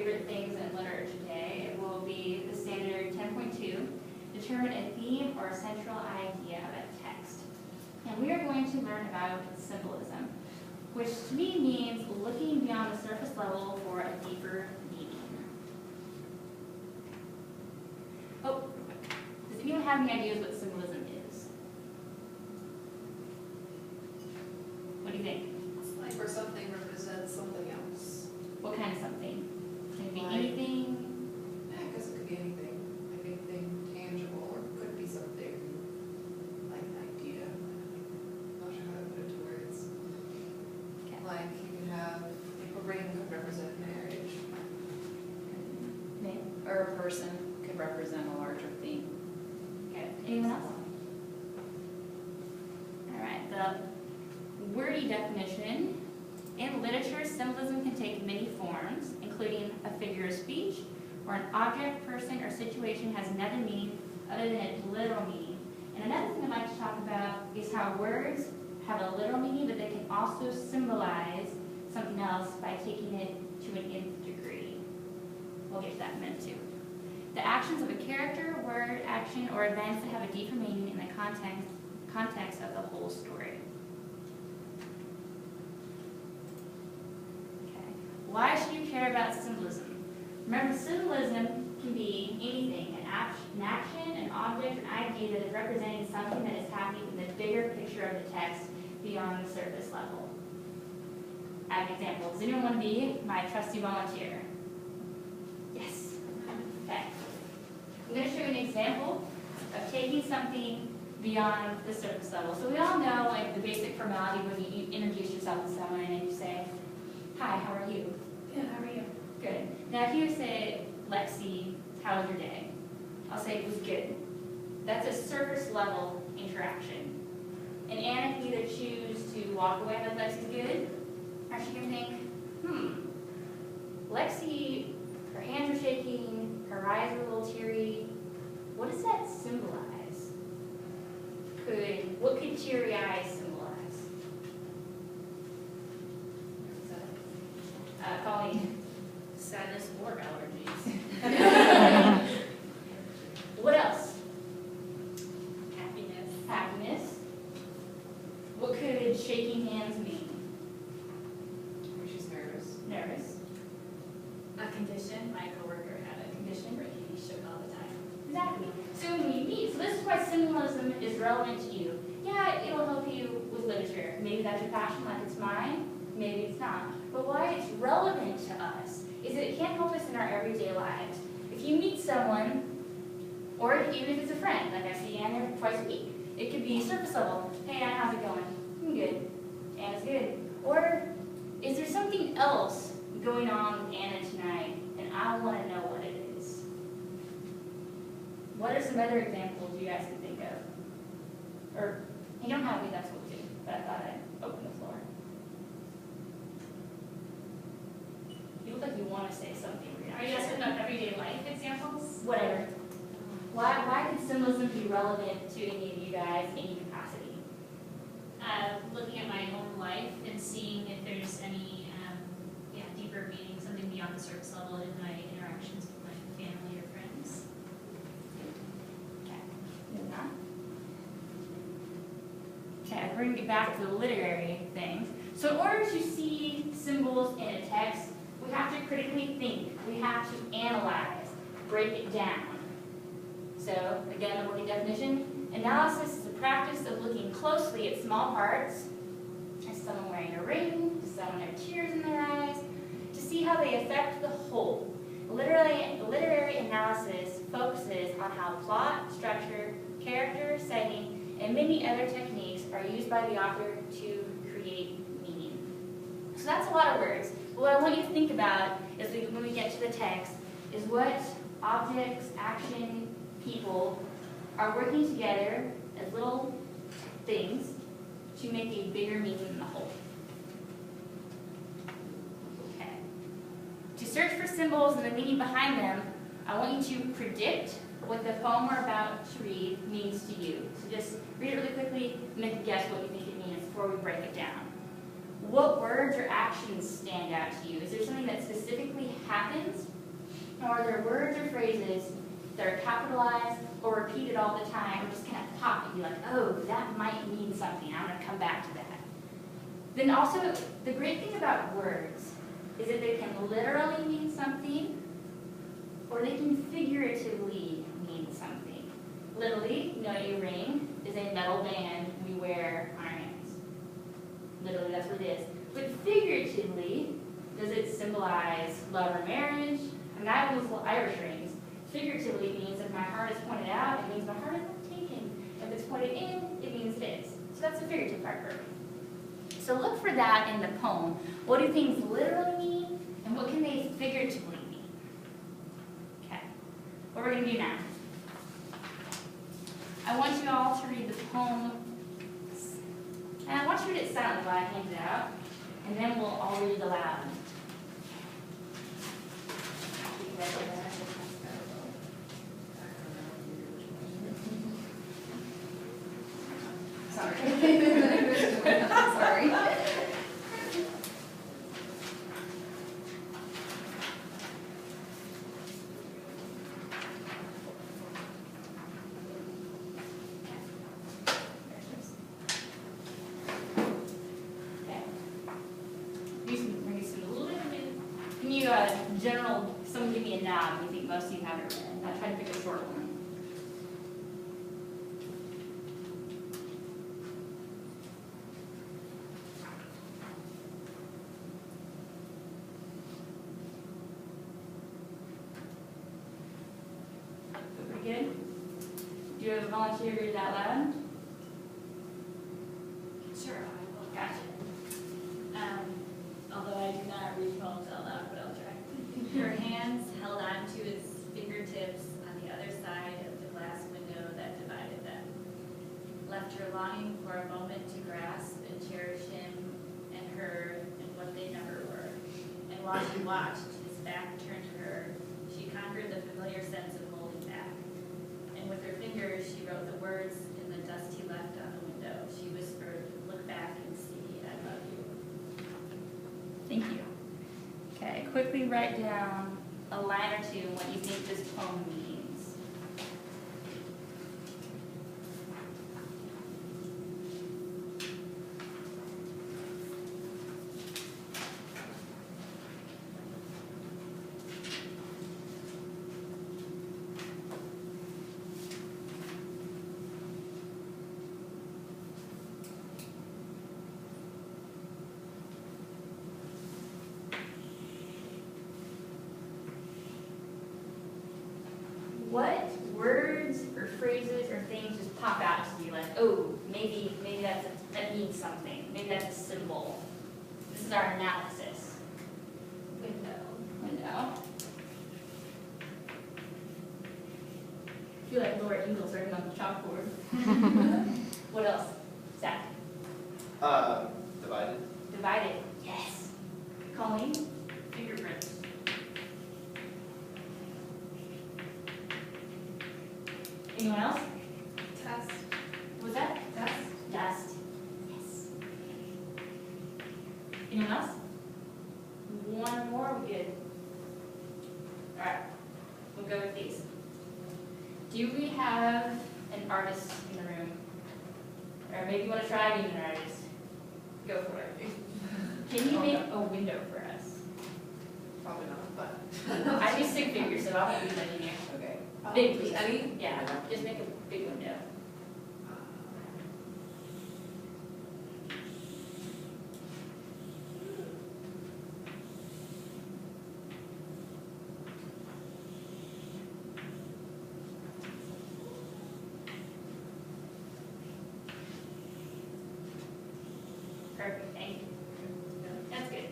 favorite things in literature today. It will be the standard 10.2, determine a theme or a central idea of a text. And we are going to learn about symbolism, which to me means looking beyond the surface level for a deeper meaning. Oh, does anyone have any ideas what symbolism is? What do you think? It's like where something represents something else. What kind of something? Can it be Like- anything? Yeah, I guess it could be anything. Like anything tangible, or it could be something like an idea. I'm not sure how to put it to words. Okay. Like you could have, a ring could represent marriage. Name? Or a person could represent a larger theme. Okay. Anyone else? All right. The wordy definition. In literature, symbolism can take many forms, including a figure of speech, where an object, person, or situation has another meaning other than its literal meaning. And another thing I'd like to talk about is how words have a literal meaning, but they can also symbolize something else by taking it to an nth degree. We'll get to that in a minute too. The actions of a character, word, action, or events that have a deeper meaning in the context of the whole story. Okay. Why should you care about symbolism? Remember, symbolism can be anything, an action, an object, an idea that is representing something that is happening in the bigger picture of the text beyond the surface level. I have an example. Does anyone want to be my trusty volunteer? Yes. Okay. I'm going to show you an example of taking something beyond the surface level. So we all know like the basic formality when you introduce yourself to someone and you say, "Hi, how are you?" Yeah, how are you? Good. Now if you say, "Lexi, how was your day?" I'll say it was good. That's a surface level interaction. And Anna can either choose to walk away with Lexi's good, or she can think, Lexi, her hands are shaking, her eyes are a little teary. What does that symbolize? What could teary eyes symbolize? Colleen. Sadness or allergies. What else? Happiness. Happiness. What could shaking hands mean? Or she's nervous. Nervous. A condition. My coworker had a condition where he shook all the time. Exactly. So when we meet, so this is why symbolism is relevant to you. Yeah, it'll help you with literature. Maybe that's your passion, like it's mine. Maybe it's not. But why it's relevant to us is that it can help us in our everyday lives. If you meet someone, or even if it's a friend, like I see Anna twice a week, it could be surface level. "Hey Anna, how's it going?" "I'm good." "Anna's good." Or, "Is there something else going on with Anna tonight, and I want to know what it is?" What are some other examples you guys can think of? Or, you don't have to, that's cool too, but I thought I'd open the floor. You look like you want to say something. Are you asking about everyday life examples? Whatever. Why could symbolism be relevant to any of you guys, any capacity? Looking at my own life and seeing if there's any deeper meaning, something beyond the surface level in my interactions with my family or friends. Okay, moving on. Okay, we're going to get back to the literary things. So in order to see symbols in a text, we have to critically think. We have to analyze, break it down. So again, the working definition, analysis is the practice of looking closely at small parts. Is someone wearing a ring? Does someone have tears in their eyes? To see how they affect the whole. Literary analysis focuses on how plot, structure, character, setting, and many other techniques are used by the author to create meaning. So that's a lot of words. But what I want you to think about is when we get to the text is what objects, action, people are working together as little things to make a bigger meaning in the whole. Okay. To search for symbols and the meaning behind them, I want you to predict what the poem we're about to read means to you. So just read it really quickly and make a guess what you think it means before we break it down. What words or actions stand out to you? Is there something that specifically happens Now, are there words or phrases that are capitalized or repeated all the time, or just kind of pop at you like, oh, that might mean something, I'm going to come back to that. Then also, the great thing about words is that they can literally mean something, or they can figuratively mean something. Literally, you know, a ring is a metal band we wear on our hands. Literally, that's what it is. But figuratively, does it symbolize love or marriage? I mean, I have these little Irish rings. Figuratively means if my heart is pointed out, it means my heart is not taken. If it's pointed in, it means it is. So that's the figurative part for me. So look for that in the poem. What do things literally mean, and what can they figuratively mean? Okay, what we're going to do now. I want you all to read the poem, and I want you to read it silently while I hand it out, and then we'll all read it aloud. Sorry. Sorry. Can you, general, someone give me a nod when you think most of you have it read? I'll try to pick a short one. Pretty good? Do you have a volunteer to read it out loud? Sure, I will. Gotcha. Although I do not read poems out loud, but I'll try. Her hands held on to his fingertips on the other side of the glass window that divided them, left her longing for a moment to grasp and cherish him and her and what they never were. And while she watched, his back turned to her, she conquered the familiar sense of holding back. And with her fingers, she wrote the words in the dust he left on the window. She whispered, "Look back and see, I love you." Thank you. Okay, quickly write down a line or two what you think this poem means. What words or phrases or things just pop out to you like, oh, maybe that means something. Maybe that's a symbol. This is our analysis. Window. I feel like Laura Ingalls writing on the chalkboard. What else? Zach? Divided. Divided. Yes. Colleen? Fingerprints. Anyone else? Test. What was that? Test. Dust. Yes. Anyone else? One more, we good. All right, we'll go with these. Do we have an artist in the room? Or maybe you want to try being an artist? Go for it. Can you make a window for us? Probably not, but. I do stick figures, so I won't use any here. Okay. Big, please. Any? Yeah, just make a big window. Perfect, thank you. That's good.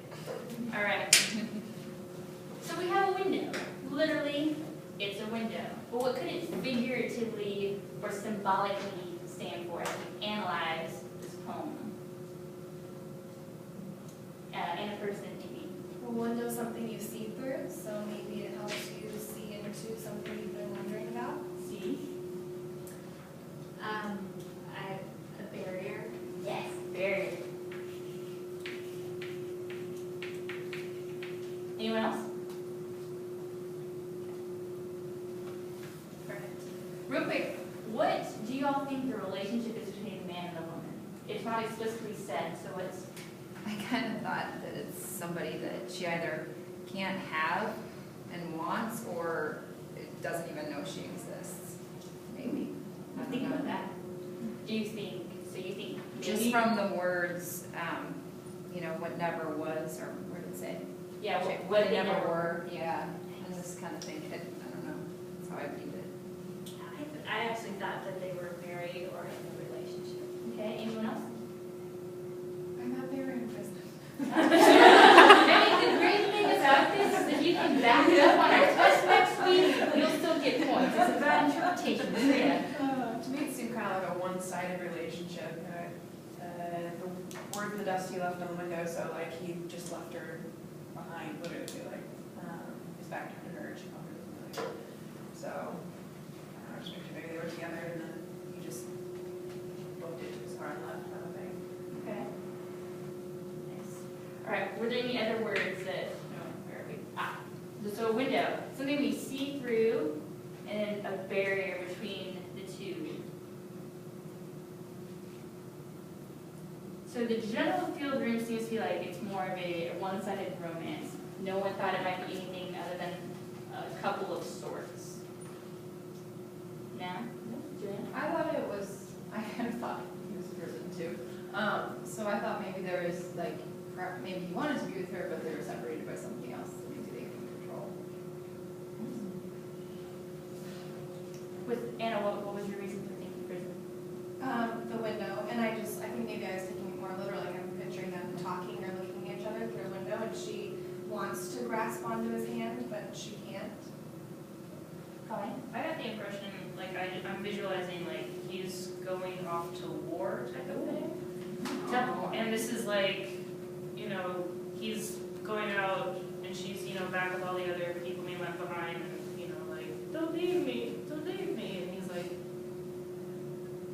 All right. So we have a window. Literally, it's a window. But what could it figuratively or symbolically stand for as we analyze this poem? Anna person, maybe. Well, window is something you see through, so maybe it helps you see into something you've been wondering about. See? A barrier. Yes, barrier. Anyone else? relationship is between the man and the woman. It's not explicitly said, so it's, I kind of thought that it's somebody that she either can't have and wants, or it doesn't even know she exists, maybe. I don't think know. about that. Do you think, so you think Just maybe? from the words, you know, what never was, or what did it say? Yeah, What they never were, yeah, and this kind of thing, I don't know, that's how I read it. I actually thought that they were married or in a relationship. Okay, anyone else? I thought they were in prison. I mean, the great thing about this is if you can back it up on our test next week, you'll still get points. It's about interpretation, so yeah. To me, it seemed kind of like a one-sided relationship. The word of the dust he left on the window, so like he just left her behind, literally, like his back turned to her and she probably wasn't really. So, I don't know, just picture maybe they were together and then he just booked it to his car and left, kind of thing. Okay. Nice. All right, were there any other words that, no, where are we? Ah, so a window, something we see through and a barrier between the two. So the general feel of the room seems to be like it's more of a one-sided romance. No one thought it might be anything other than a couple of sorts. No? Juliana? I thought it was, I kind of thought he was a person too. So I thought maybe there was like, maybe he wanted to be with her, but they were separated by something else that maybe they can control. With Anna, what was your reason for thinking prison? The window, and I think maybe I was taking it more literal, like I'm picturing them talking or looking at each other through a window, and she wants to grasp onto his hand, but she can't. Colleen? I got the impression, like, I'm visualizing, like, he's going off to war type of thing. And this is like, you know, he's going out and she's, you know, back with all the other people being left behind and, you know, like, don't leave me. And he's like,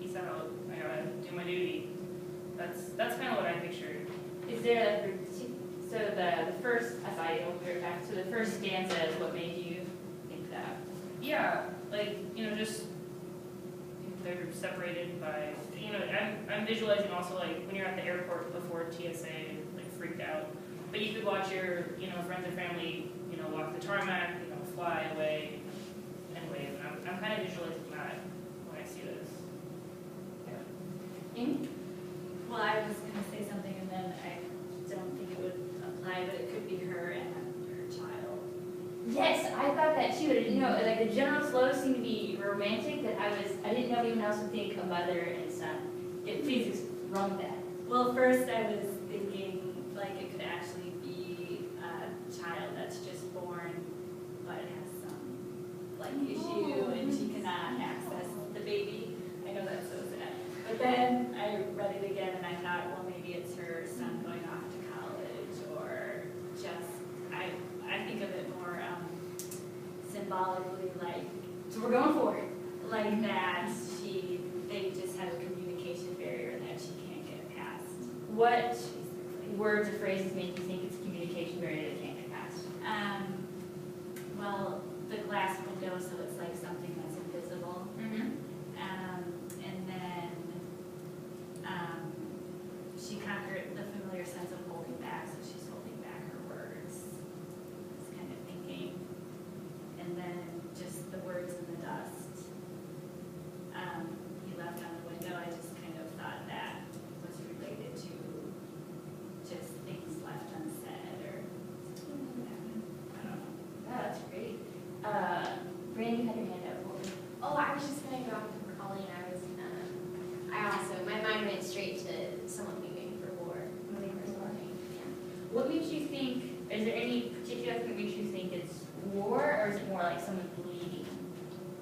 peace out, I gotta do my duty. That's kind of what I pictured. Is there like, so the first, aside, we'll be right back, so the first stanza is what made you think that? Yeah, like, you know, just they're separated by, you know, I'm visualizing also like when you're at the airport before TSA, like freaked out. But you could watch your, you know, friends and family, you know, walk the tarmac, you know, fly away and wave. And I'm kind of visualizing that when I see this. Amy? Well, I was gonna say something and then I don't think it would apply, but it could be her and her child. Yes, I thought that too, but I didn't know, like the general flow seemed to be romantic, that I didn't know anyone else would think a mother and son. Please run that. Well, first I was thinking like it could actually be a child that's just born but has some like issue and she cannot access the baby. I know that's so sad. But then I read it again and I thought, well, maybe it's her son going off to college or just, I think of it more symbolically like So we're going for it. like that they just have a communication barrier that she can't get past. What words or phrases make you think it's a communication barrier that can't get past? Well, the glass window, so it's like something that's invisible. Mm-hmm. And then she conquered the familiar sense of holding back, so she's holding back her words. It's kind of thinking. And then just the words in the dust. He left on the window. I just kind of thought that was related to just things left unsaid or something like that. I don't know. Oh, that's great. Brandy, you had your hand up. What was- Oh, I was just gonna go off of Colleen. My mind went straight to someone leaving for war. Moving for war. Yeah. What makes you think, is there any particular thing that makes you think it's war, or is it more like someone bleeding?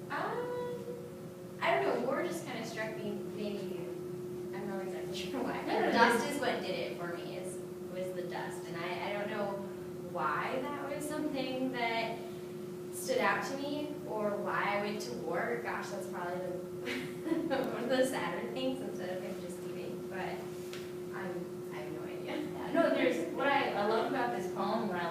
I don't know, war just kind of struck me, maybe, I'm not exactly sure why. No, no, no. Dust is what did it for me, was the dust. And I don't know why that was something that stood out to me, or why I went to war. Gosh, that's probably one of the sadder things instead of him just leaving, but I have no idea. No, there's, what I love about this poem, when I